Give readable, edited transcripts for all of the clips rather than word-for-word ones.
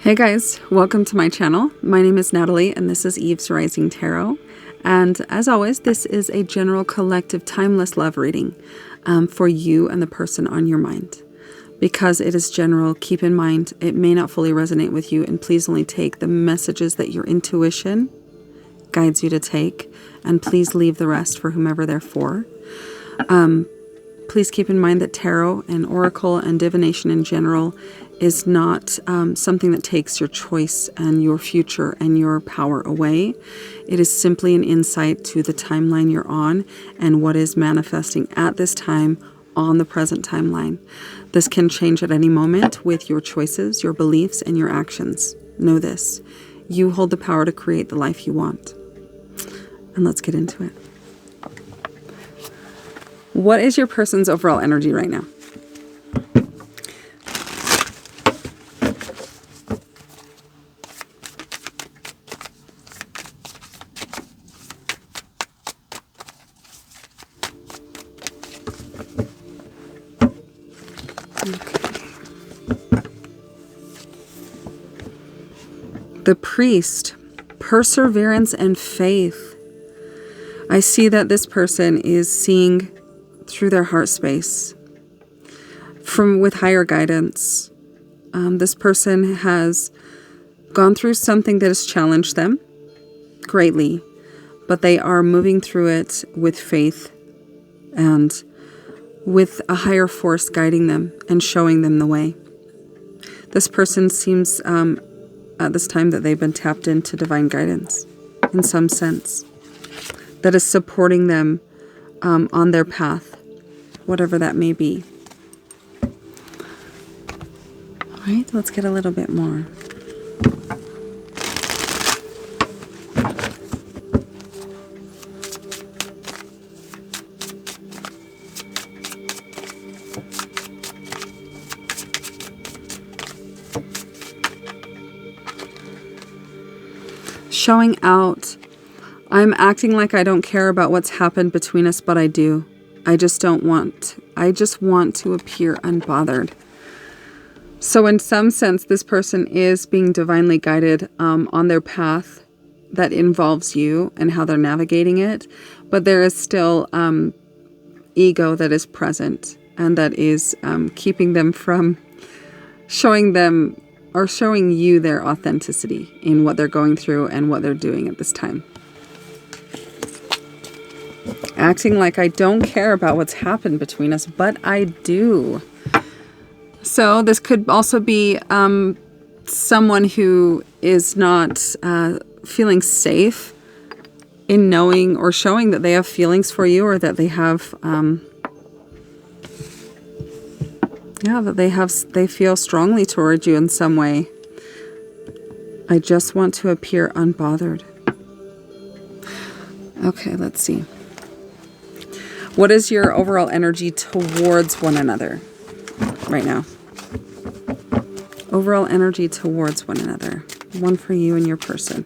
Hey guys, welcome to my channel. My name is Natalie and this is Eve's Rising Tarot. And as always, this is a general collective timeless love reading for you and the person on your mind. Because it is general, keep in mind it may not fully resonate with you, and please only take the messages that your intuition guides you to take, and please leave the rest for whomever they're for. Please keep in mind that tarot and oracle and divination in general is not something that takes your choice and your future and your power away. It is simply an insight to the timeline you're on and what is manifesting at this time on the present timeline. This can change at any moment with your choices, your beliefs, and your actions. Know this. You hold the power to create the life you want. And let's get into it. What is your person's overall energy right now? The Priest, perseverance and faith. I see that this person is seeing through their heart space with higher guidance. This person has gone through something that has challenged them greatly, but they are moving through it with faith and with a higher force guiding them and showing them the way. This person seems at this time that they've been tapped into divine guidance in some sense that is supporting them on their path, whatever that may be. All right, let's get a little bit more. Showing out. I'm acting like I don't care about what's happened between us, but I do. I just want to appear unbothered. So in some sense, this person is being divinely guided on their path that involves you and how they're navigating it. But there is still ego that is present and that is keeping them from showing you their authenticity in what they're going through and what they're doing at this time. Acting like I don't care about what's happened between us, but I do. So this could also be someone who is not feeling safe in knowing or showing that they have feelings for you, or that they have they feel strongly towards you in some way. I just want to appear unbothered. Okay, let's see. What is your overall energy towards one another right now? Overall energy towards one another. One for you and your person.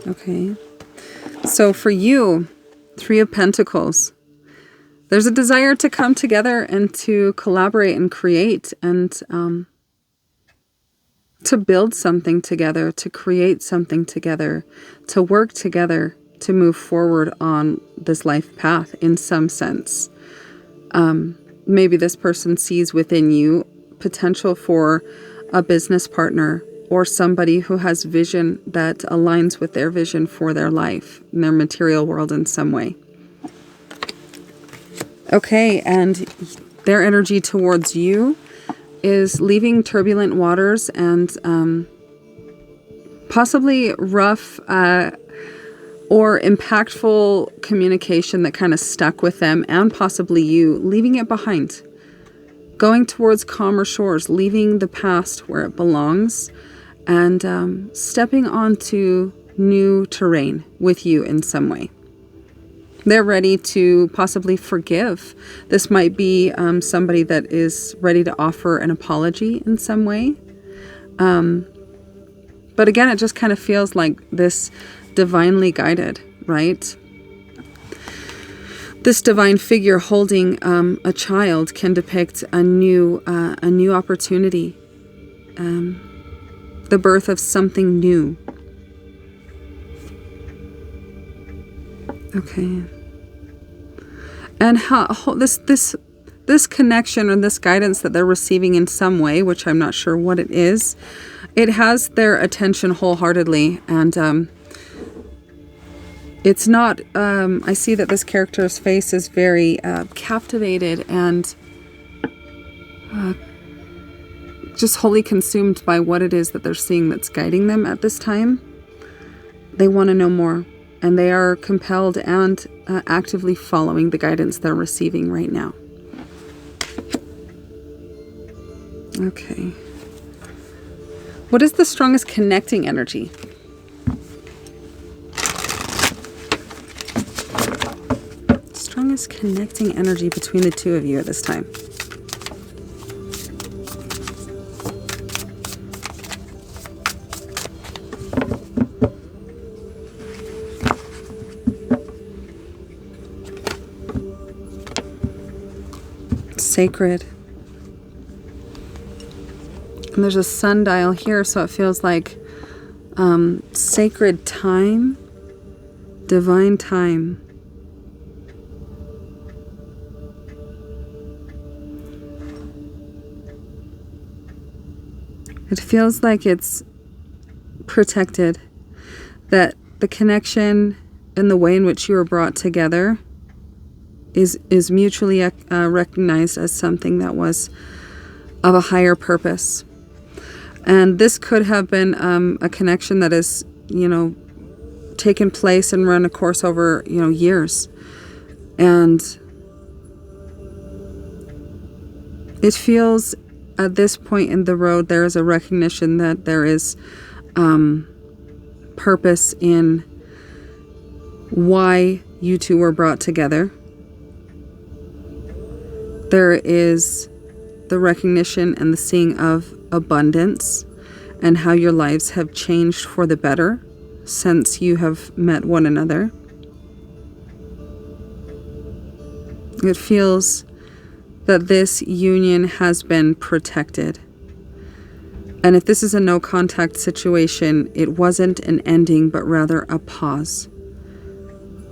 Okay. So for you, Three of Pentacles. There's a desire to come together and to collaborate and create and to build something together, to create something together, to work together, to move forward on this life path in some sense. Maybe this person sees within you potential for a business partner or somebody who has vision that aligns with their vision for their life in their material world in some way. Okay, and their energy towards you is leaving turbulent waters and possibly rough or impactful communication that kind of stuck with them, and possibly you leaving it behind. Going towards calmer shores, leaving the past where it belongs, and stepping onto new terrain with you in some way. They're ready to possibly forgive. This might be somebody that is ready to offer an apology in some way. But again, it just kind of feels like this divinely guided, right? This divine figure holding a child can depict a new opportunity, the birth of something new. Okay. And how this connection or this guidance that they're receiving in some way, which I'm not sure what it is, it has their attention wholeheartedly. And it's not, I see that this character's face is very captivated and just wholly consumed by what it is that they're seeing that's guiding them at this time. They want to know more, and they are compelled and actively following the guidance they're receiving right now. Okay. What is the strongest connecting energy? Strongest connecting energy between the two of you at this time. Sacred. And there's a sundial here, so it feels like sacred time, divine time. It feels like it's protected, that the connection and the way in which you were brought together is mutually recognized as something that was of a higher purpose. And this could have been a connection that is, taken place and run a course over, years. And it feels at this point in the road, there is a recognition that there is purpose in why you two were brought together. There is the recognition and the seeing of abundance and how your lives have changed for the better since you have met one another. It feels that this union has been protected. And if this is a no contact situation, it wasn't an ending, but rather a pause.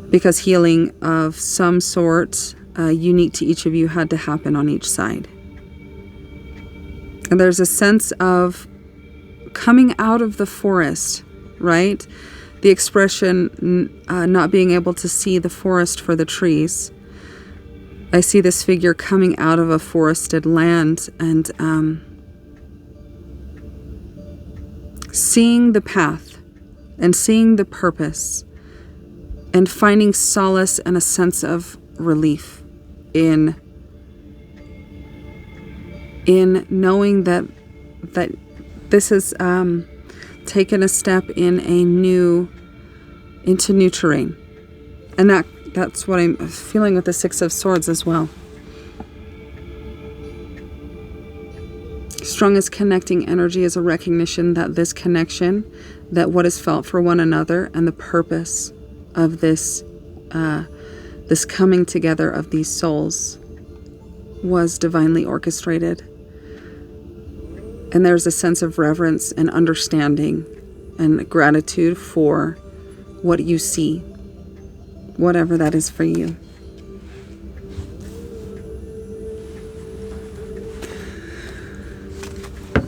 Because healing of some sort, unique to each of you, had to happen on each side. And there's a sense of coming out of the forest, right? The expression, not being able to see the forest for the trees. I see this figure coming out of a forested land and seeing the path and seeing the purpose and finding solace and a sense of relief in knowing that this has taken a step into new terrain. And that's what I'm feeling with the Six of Swords as well. Strongest connecting energy is a recognition that this connection, that what is felt for one another and the purpose of this coming together of these souls was divinely orchestrated. And there's a sense of reverence and understanding and gratitude for what you see, whatever that is for you.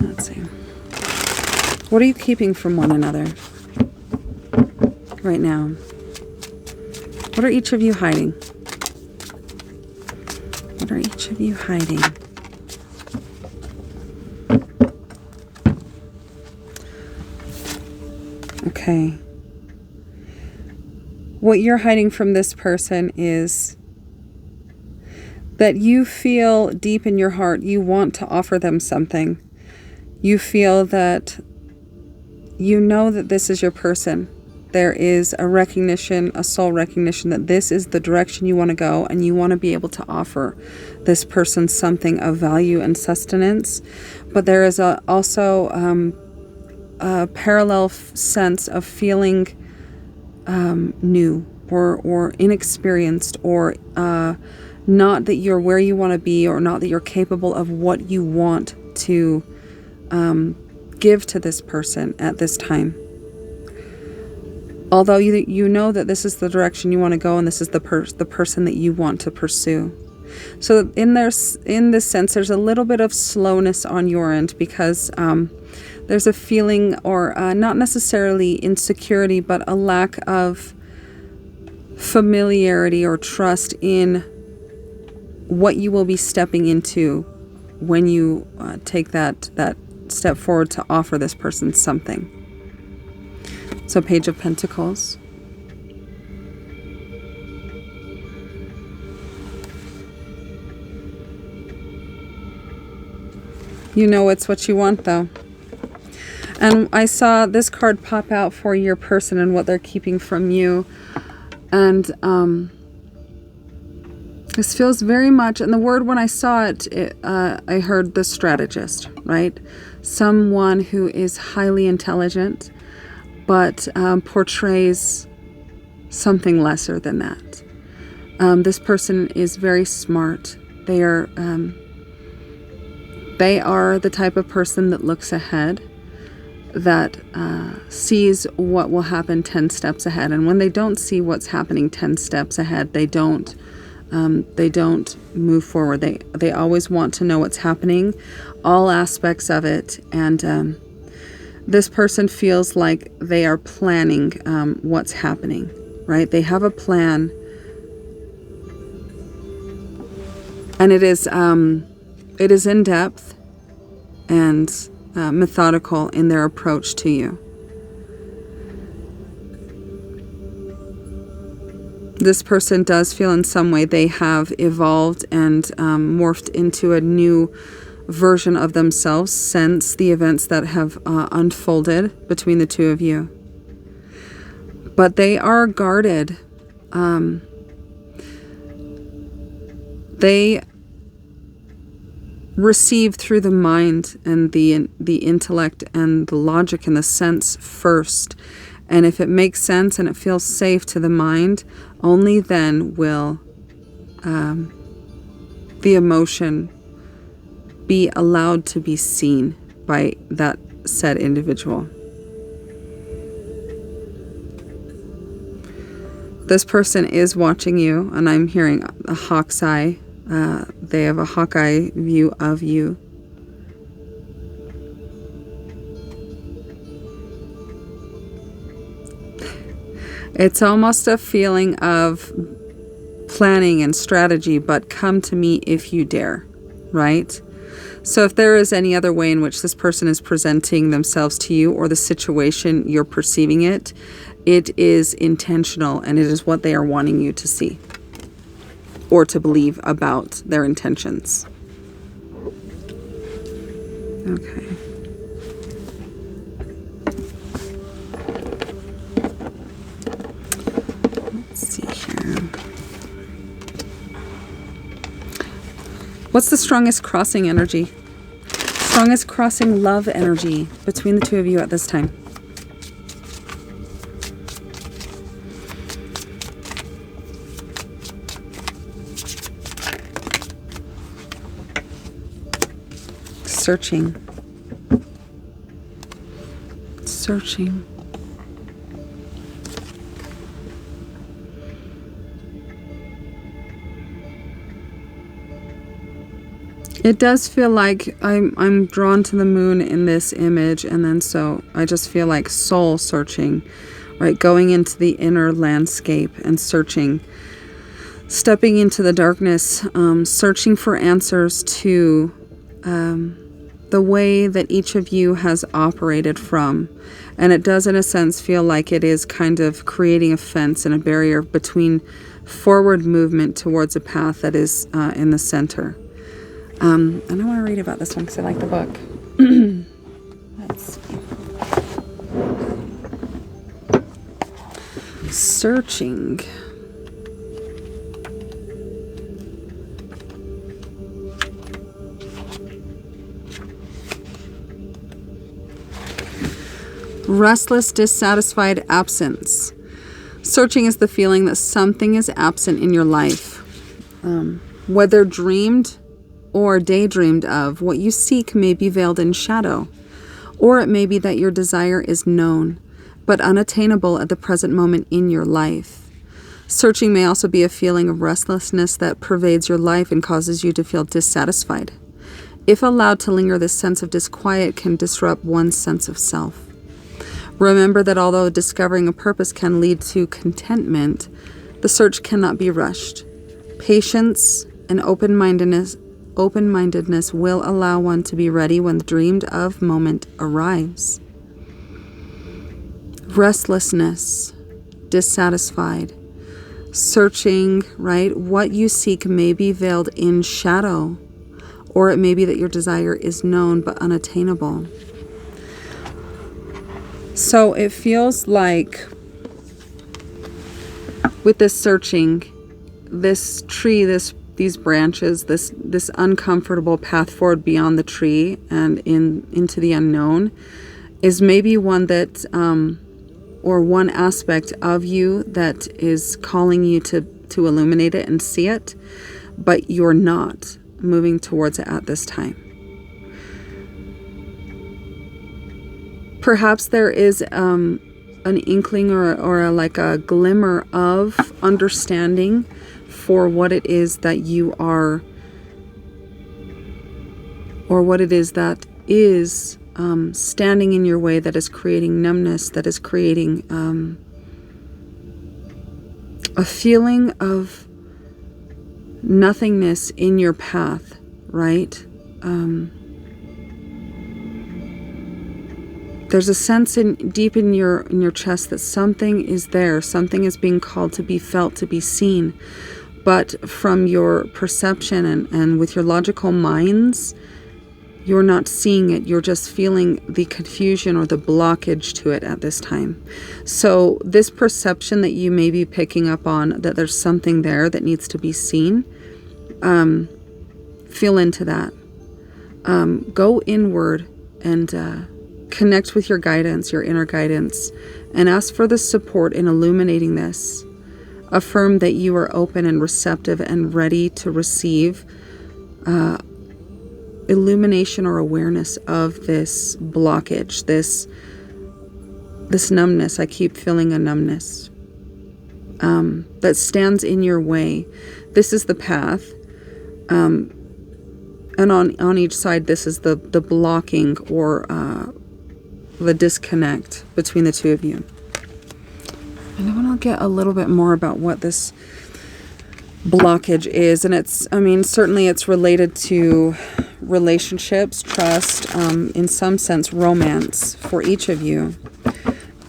Let's see. What are you keeping from one another right now? What are each of you hiding? What are each of you hiding? Okay. What you're hiding from this person is that you feel deep in your heart you want to offer them something. You feel that you know that this is your person. There is a recognition, a soul recognition that this is the direction you want to go, and you want to be able to offer this person something of value and sustenance. But there is also a parallel sense of feeling new or inexperienced, or not that you're where you want to be, or not that you're capable of what you want to give to this person at this time. Although you know that this is the direction you want to go, and this is the person that you want to pursue. So in this sense, there's a little bit of slowness on your end, because there's a feeling, or not necessarily insecurity, but a lack of familiarity or trust in what you will be stepping into when you take that step forward to offer this person something. So Page of Pentacles. You know it's what you want, though. And I saw this card pop out for your person and what they're keeping from you. And this feels very much, and the word when I saw it, I heard the strategist, right? Someone who is highly intelligent, but portrays something lesser than that. This person is very smart. They are the type of person that looks ahead, that sees what will happen 10 steps ahead. And when they don't see what's happening 10 steps ahead, they don't move forward. They always want to know what's happening, all aspects of it. And this person feels like they are planning what's happening, right? They have a plan, and it is in depth and methodical in their approach to you. This person does feel in some way they have evolved and morphed into a new version of themselves since the events that have unfolded between the two of you. But they are guarded. They receive through the mind and the intellect and the logic and the sense first. And if it makes sense and it feels safe to the mind, only then will the emotion be allowed to be seen by that said individual. This person is watching you, and I'm hearing a hawk's eye. They have a hawkeye view of you. It's almost a feeling of planning and strategy, but come to me if you dare, right? So if there is any other way in which this person is presenting themselves to you, or the situation you're perceiving it, it is intentional, and it is what they are wanting you to see or to believe about their intentions. Okay. Let's see here. What's the strongest crossing energy? Strongest crossing love energy between the two of you at this time? Searching. It does feel like I'm drawn to the moon in this image, and then so I just feel like soul searching, right? Going into the inner landscape and searching, stepping into the darkness, searching for answers to the way that each of you has operated from. And it does, in a sense, feel like it is kind of creating a fence and a barrier between forward movement towards a path that is in the center. And I want to read about this one because I like the book. Let's see. Searching. Restless, dissatisfied absence. Searching is the feeling that something is absent in your life. Whether dreamed or daydreamed of, what you seek may be veiled in shadow, or it may be that your desire is known, but unattainable at the present moment in your life. Searching may also be a feeling of restlessness that pervades your life and causes you to feel dissatisfied. If allowed to linger, this sense of disquiet can disrupt one's sense of self. Remember that although discovering a purpose can lead to contentment, the search cannot be rushed. Patience and open-mindedness will allow one to be ready when the dreamed of moment arrives. Restlessness, dissatisfied, searching, right? What you seek may be veiled in shadow, or it may be that your desire is known but unattainable. So it feels like with this searching, this tree, these branches, this uncomfortable path forward beyond the tree and into the unknown is maybe one that, or one aspect of you that is calling you to illuminate it and see it, but you're not moving towards it at this time. Perhaps there is an inkling or like a glimmer of understanding for what it is that you are, or what it is that is standing in your way, that is creating numbness, that is creating a feeling of nothingness in your path, right? There's a sense deep in your chest that something is there, something is being called to be felt, to be seen. But from your perception and with your logical minds, you're not seeing it. You're just feeling the confusion or the blockage to it at this time. So this perception that you may be picking up on, that there's something there that needs to be seen, feel into that. Go inward and connect with your guidance, your inner guidance, and ask for the support in illuminating this. Affirm that you are open and receptive and ready to receive illumination or awareness of this blockage, this numbness. I keep feeling a numbness that stands in your way. This is the path, and on each side, this is the blocking or the disconnect between the two of you. And I want to get a little bit more about what this blockage is. And certainly it's related to relationships, trust, in some sense, romance for each of you.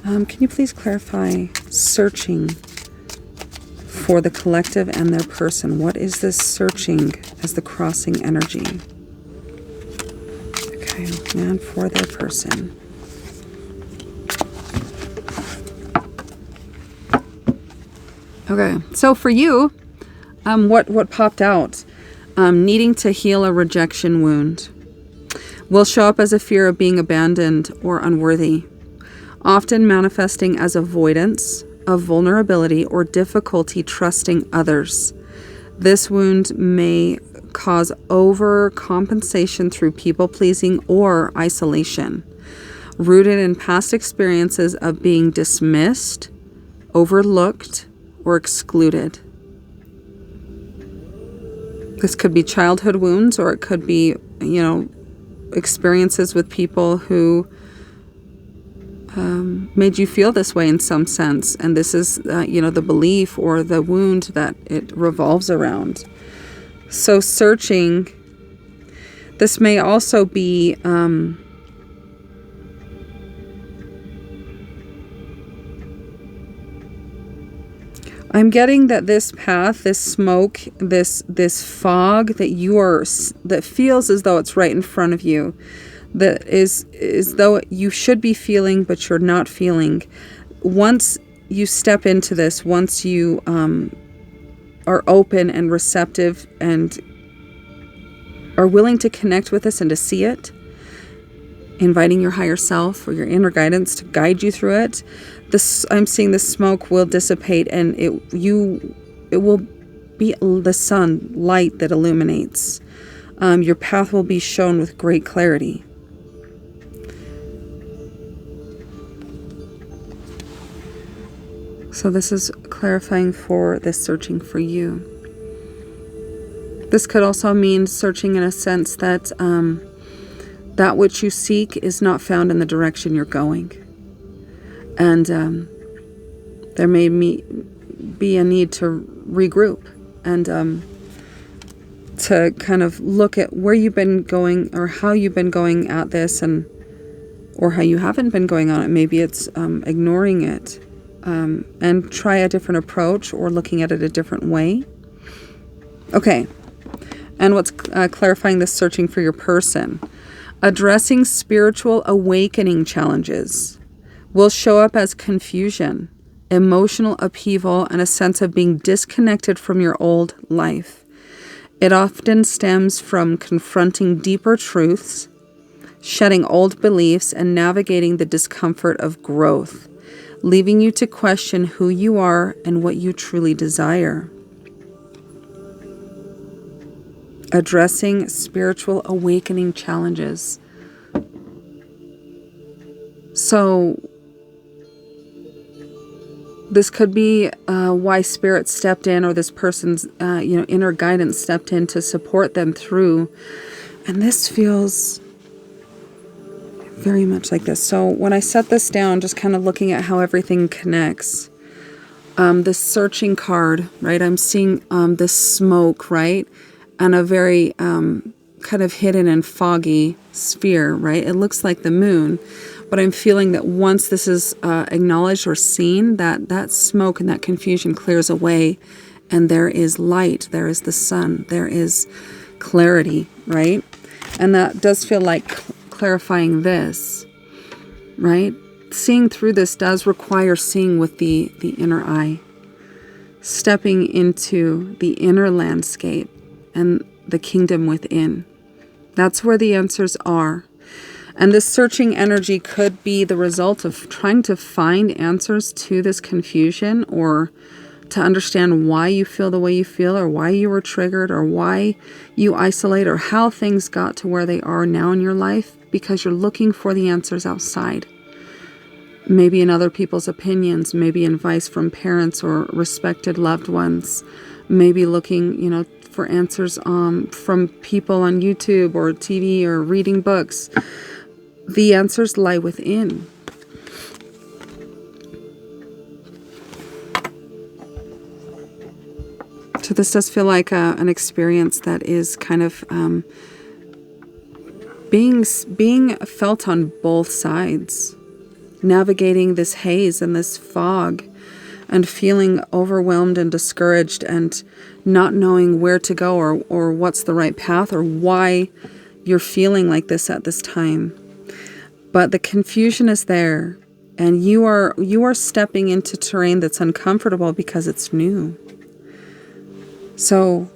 Can you please clarify searching for the collective and their person? What is this searching as the crossing energy? Okay, man for their person. Okay, so for you, what popped out? Needing to heal a rejection wound will show up as a fear of being abandoned or unworthy, often manifesting as avoidance of vulnerability or difficulty trusting others. This wound may cause overcompensation through people-pleasing or isolation, rooted in past experiences of being dismissed, overlooked, or excluded. This could be childhood wounds, or it could be, experiences with people who made you feel this way in some sense. And this is, the belief or the wound that it revolves around. So searching, this may also be I'm getting that this path, this smoke, this fog that feels as though it's right in front of you, that is though you should be feeling but you're not feeling. Once you step into this, once you are open and receptive and are willing to connect with this and to see it inviting your higher self or your inner guidance to guide you through it. I'm seeing the smoke will dissipate, and it will be the sun light that illuminates. Your path will be shown with great clarity. So this is clarifying for this searching for you. This could also mean searching in a sense that that which you seek is not found in the direction you're going. And there may be a need to regroup and to kind of look at where you've been going or how you've been going at this, or how you haven't been going on it. Maybe it's ignoring it. And try a different approach or looking at it a different way. Okay. And what's clarifying this searching for your person? Addressing spiritual awakening challenges will show up as confusion, emotional upheaval, and a sense of being disconnected from your old life. It often stems from confronting deeper truths, shedding old beliefs, and navigating the discomfort of growth, leaving you to question who you are and what you truly desire. Addressing spiritual awakening challenges. So, this could be why Spirit stepped in, or this person's inner guidance stepped in to support them through. And this feels very much like this. So when I set this down, just kind of looking at how everything connects, this searching card, right? I'm seeing this smoke, right? And a very kind of hidden and foggy sphere, right? It looks like the moon, but I'm feeling that once this is acknowledged or seen, that smoke and that confusion clears away, and there is light, there is the sun, there is clarity, right? And that does feel like clarifying this, right? Seeing through this does require seeing with the inner eye, stepping into the inner landscape and the kingdom within. That's where the answers are. And this searching energy could be the result of trying to find answers to this confusion, or to understand why you feel the way you feel, or why you were triggered, or why you isolate, or how things got to where they are now in your life, because you're looking for the answers outside. Maybe in other people's opinions, maybe in advice from parents or respected loved ones, maybe looking, for answers from people on YouTube or TV or reading books. The answers lie within. So this does feel like an experience that is kind of being felt on both sides, navigating this haze and this fog, and feeling overwhelmed and discouraged and not knowing where to go, or what's the right path, or why you're feeling like this at this time. But the confusion is there, and you are stepping into terrain that's uncomfortable because it's new. So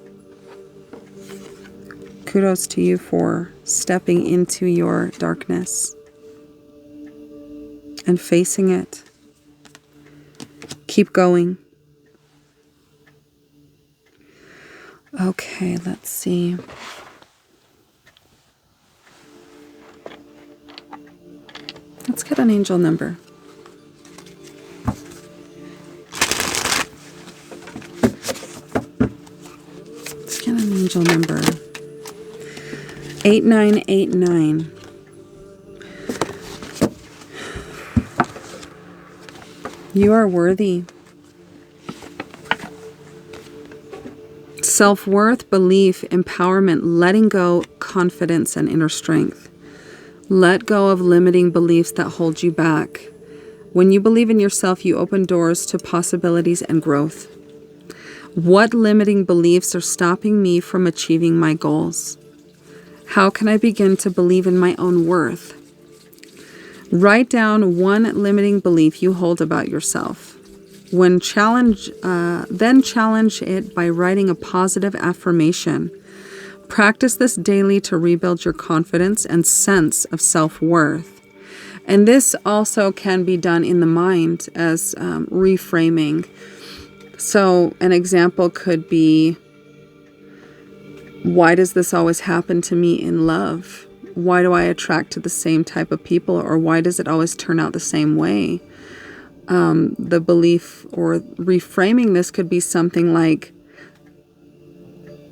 kudos to you for stepping into your darkness and facing it. Keep going. Okay, let's see. Let's get an angel number. Let's get an angel number. 8989. You are worthy. Self-worth, belief, empowerment, letting go, confidence, and inner strength. Let go of limiting beliefs that hold you back. When you believe in yourself, you open doors to possibilities and growth. What limiting beliefs are stopping me from achieving my goals? How can I begin to believe in my own worth? Write down one limiting belief you hold about yourself. Then challenge it by writing a positive affirmation. Practice this daily to rebuild your confidence and sense of self-worth. And this also can be done in the mind as reframing. So an example could be, why does this always happen to me in love? Why do I attract to the same type of people? Or why does it always turn out the same way? The belief or reframing this could be something like,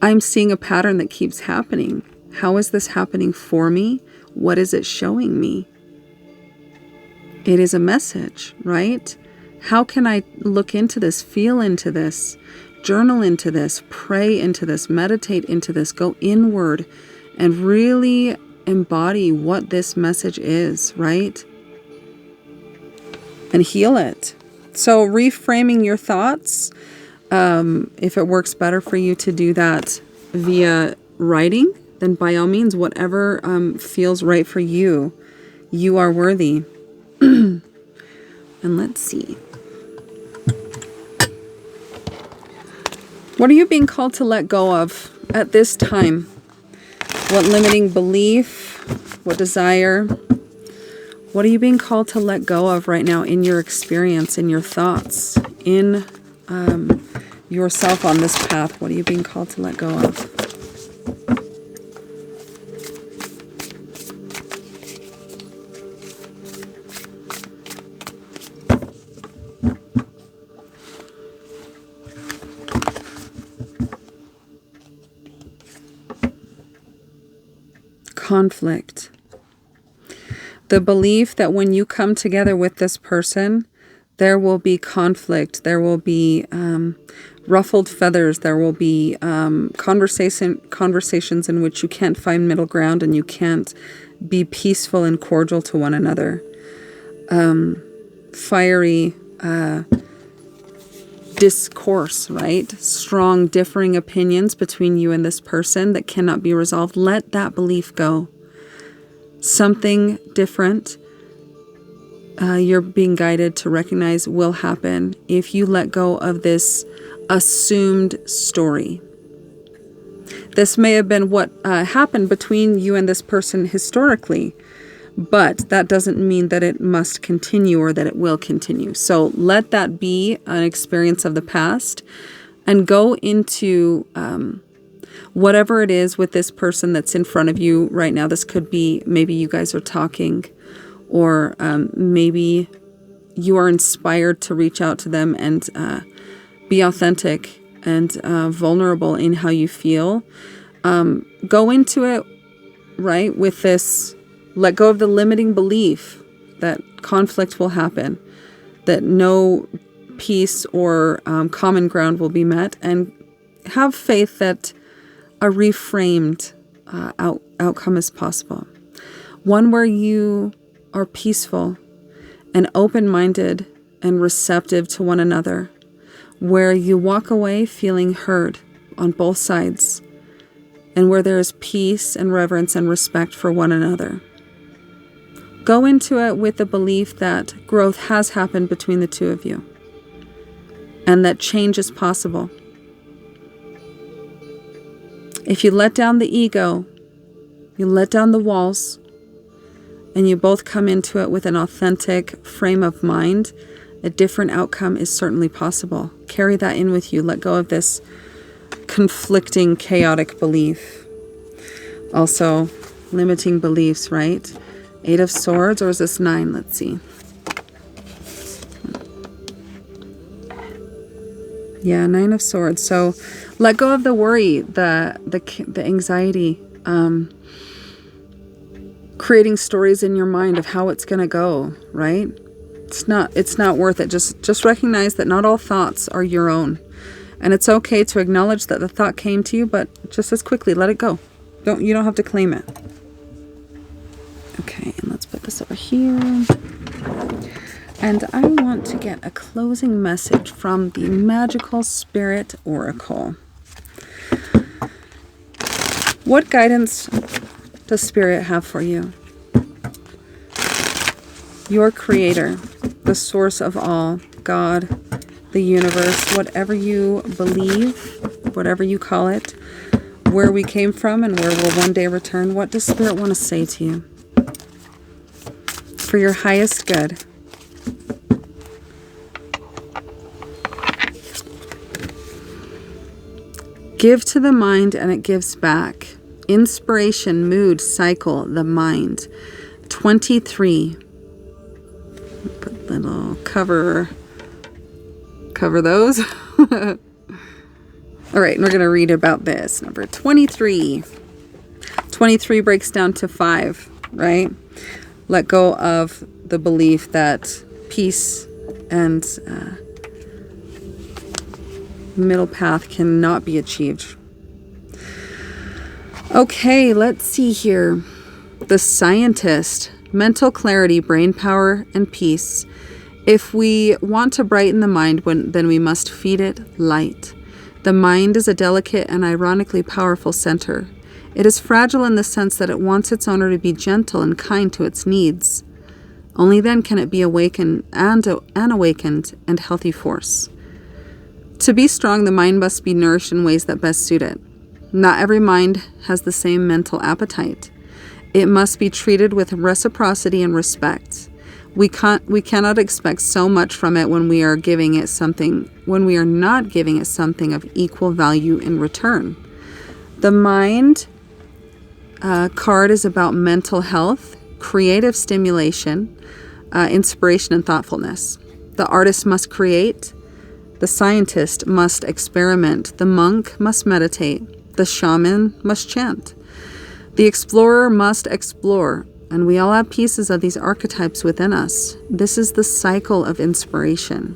I'm seeing a pattern that keeps happening. How is this happening for me? What is it showing me? It is a message, right? How can I look into this, feel into this, journal into this, pray into this, meditate into this, go inward and really embody what this message is, right? And heal it. So reframing your thoughts, if it works better for you to do that via writing, then by all means, whatever feels right for you, you are worthy. And let's see. What are you being called to let go of at this time? What limiting belief? What desire? What are you being called to let go of right now in your experience, in your thoughts, in yourself on this path? What are you being called to let go of? Conflict. The belief that when you come together with this person, there will be conflict, there will be ruffled feathers, there will be conversations in which you can't find middle ground and you can't be peaceful and cordial to one another. Fiery discourse, right? Strong differing opinions between you and this person that cannot be resolved. Let that belief go. Something different you're being guided to recognize will happen if you let go of this assumed story. This may have been what happened between you and this person historically, but that doesn't mean that it must continue or that it will continue. So let that be an experience of the past and go into whatever it is with this person that's in front of you right now. This could be maybe you guys are talking, or maybe you are inspired to reach out to them and be authentic and vulnerable in how you feel. Go into it, right, with this. Let go of the limiting belief that conflict will happen, that no peace or common ground will be met, and have faith that a reframed outcome is possible. One where you are peaceful and open-minded and receptive to one another, where you walk away feeling heard on both sides, and where there is peace and reverence and respect for one another. Go into it with the belief that growth has happened between the two of you and that change is possible. If you let down the ego, you let down the walls, and you both come into it with an authentic frame of mind, a different outcome is certainly possible. Carry that in with you. Let go of this conflicting, chaotic belief. Also, limiting beliefs, right? 8 of Swords, or is this 9? Let's see. Yeah, 9 of Swords. So let go of the worry, the anxiety, creating stories in your mind of how it's going to go, right? It's not worth it. Just recognize that not all thoughts are your own. And it's okay to acknowledge that the thought came to you, but just as quickly let it go. You don't have to claim it. Okay, and let's put this over here. And I want to get a closing message from the Magical Spirit Oracle. What guidance does Spirit have for you? Your Creator, the source of all, God, the universe, whatever you believe, whatever you call it, where we came from and where we'll one day return. What does Spirit want to say to you? For your highest good. Give to the mind and it gives back. Inspiration, mood, cycle, the mind. 23. Put little cover those. All right, and we're going to read about this. Number 23. 23 breaks down to 5, right? Let go of the belief that peace and middle path cannot be achieved. Okay, let's see here. The scientist, mental clarity, brain power, and peace. If we want to brighten the mind, then we must feed it light. The mind is a delicate and ironically powerful center. It is fragile in the sense that it wants its owner to be gentle and kind to its needs. Only then can it be awakened and an awakened and healthy force. To be strong, the mind must be nourished in ways that best suit it. Not every mind has the same mental appetite. It must be treated with reciprocity and respect. We cannot expect so much from it when we are not giving it something of equal value in return. The mind card is about mental health, creative stimulation, inspiration, and thoughtfulness. The artist must create. The scientist must experiment. The monk must meditate. The shaman must chant. The explorer must explore. And we all have pieces of these archetypes within us. This is the cycle of inspiration.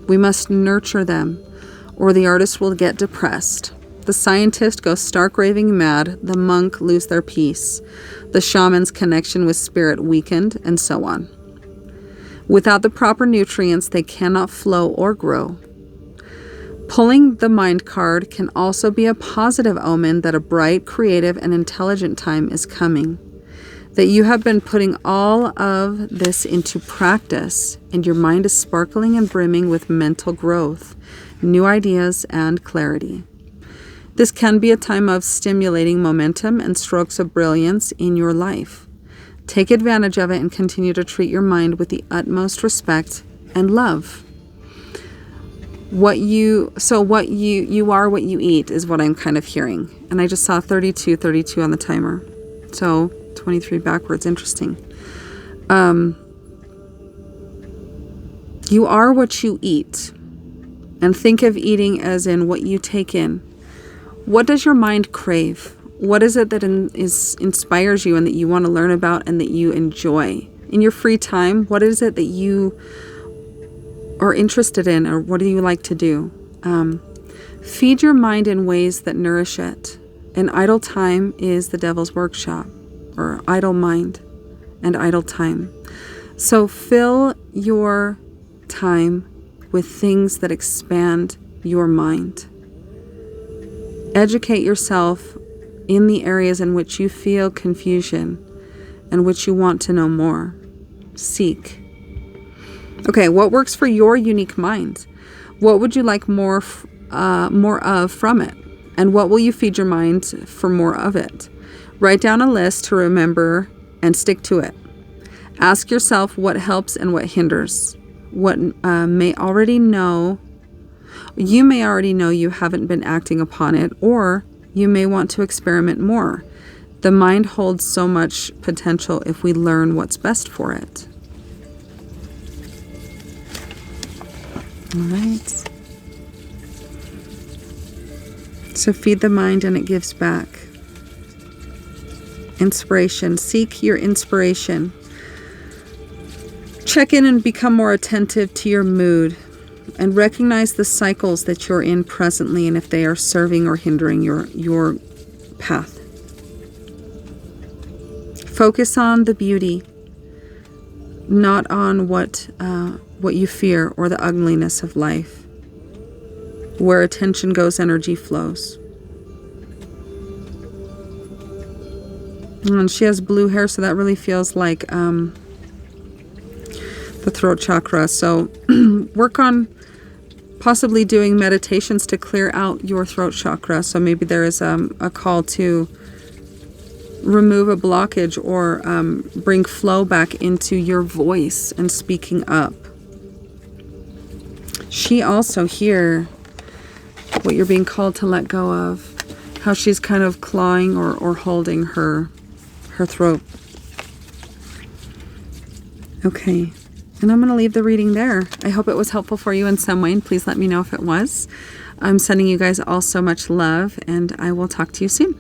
We must nurture them, or the artist will get depressed. The scientist goes stark raving mad. The monk lose their peace. The shaman's connection with spirit weakened, and so on. Without the proper nutrients, they cannot flow or grow. Pulling the mind card can also be a positive omen that a bright, creative, and intelligent time is coming. That you have been putting all of this into practice, and your mind is sparkling and brimming with mental growth, new ideas, and clarity. This can be a time of stimulating momentum and strokes of brilliance in your life. Take advantage of it and continue to treat your mind with the utmost respect and love. You are what you eat is what I'm kind of hearing. And I just saw 32 on the timer. So 23 backwards. Interesting. You are what you eat. And think of eating as in what you take in. What does your mind crave? What is it that inspires you and that you want to learn about and that you enjoy? In your free time, what is it that you are interested in, or what do you like to do? Feed your mind in ways that nourish it. And idle time is the devil's workshop, or idle mind and idle time. So fill your time with things that expand your mind. Educate yourself in the areas in which you feel confusion and which you want to know more. Seek. Okay, what works for your unique mind? What would you like more of from it? And what will you feed your mind for more of it? Write down a list to remember and stick to it. Ask yourself what helps and what hinders. What you may already know you haven't been acting upon it, or you may want to experiment more. The mind holds so much potential if we learn what's best for it. All right. So feed the mind and it gives back. Inspiration. Seek your inspiration. Check in and become more attentive to your mood and recognize the cycles that you're in presently and if they are serving or hindering your path. Focus on the beauty, not on what you fear or the ugliness of life. Where attention goes, energy flows. And she has blue hair, so that really feels like the throat chakra. So work on possibly doing meditations to clear out your throat chakra. So maybe there is a call to remove a blockage or bring flow back into your voice and speaking up. She also here, what you're being called to let go of, how she's kind of clawing or holding her throat. Okay, and I'm going to leave the reading there. I hope it was helpful for you in some way, and please let me know if it was. I'm sending you guys all so much love, and I will talk to you soon.